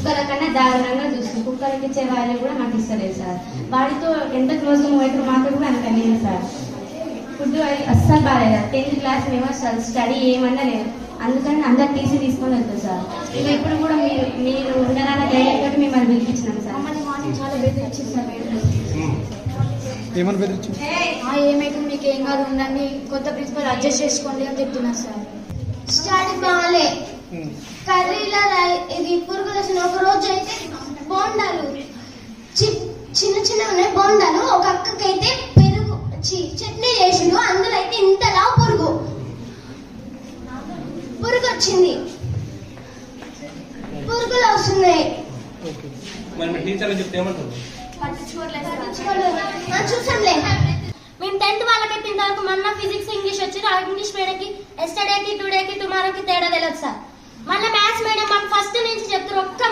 కుక్కల కన్నా దారుణంగా చూస్తుంది. కుక్కలకి ఇచ్చే వాల్యూ కూడా మాకు ఇస్తలేదు సార్. వాడితో ఎంత క్లోజ్గా మూవ్ అవుతారు మాతో కూడా అంత లేదు సార్. ఫుడ్ అస్సలు బాగాలేదు. 10th క్లాస్ మేము అసలు స్టడీ ఏమన్నా లేదు. అందుకని అందరు తీసుకొని వెళ్తారు సార్. ఇక ఇప్పుడు కూడా మీరు ఉండరాన్న ధైర్యం తోటి మిమ్మల్ని పిలిపించినాం సార్. చాలా బెదిరించింది సార్. ఏమని బెదిరించింది? ఏమైతే మీకు ఏం కాదు ఉండండి, కొత్త ప్రిన్సిపల్ అడ్జస్ట్ చేసుకోండి అని చెప్తున్నారు సార్. స్టడీ బాగాలే, కర్రీల ఇది పురుగులు వచ్చిన. ఒక రోజు అయితే బోండాలు చిన్న చిన్న ఉన్నాయి బోండాలు. ఒక అక్కకైతే పెరుగు చట్నీ చేసిండు, అందులో అయితే ఇంతలా పురుగు వచ్చింది. పురుగులు వస్తున్నాయి. చూసాంలే. మేము 10th వాళ్ళకైతే ఇంతవరకు మొన్న ఫిజిక్స్ ఇంగ్లీష్ వచ్చి ఇంగ్లీష్ మీడియంకి ఎస్టర్డేకి టుడేకి టుమారోకి తేడా తెలియదు సార్. మళ్ళీ మ్యాథ్స్ మీడియం మాకు ఫస్ట్ నుంచి చెప్తారు. ఒక్క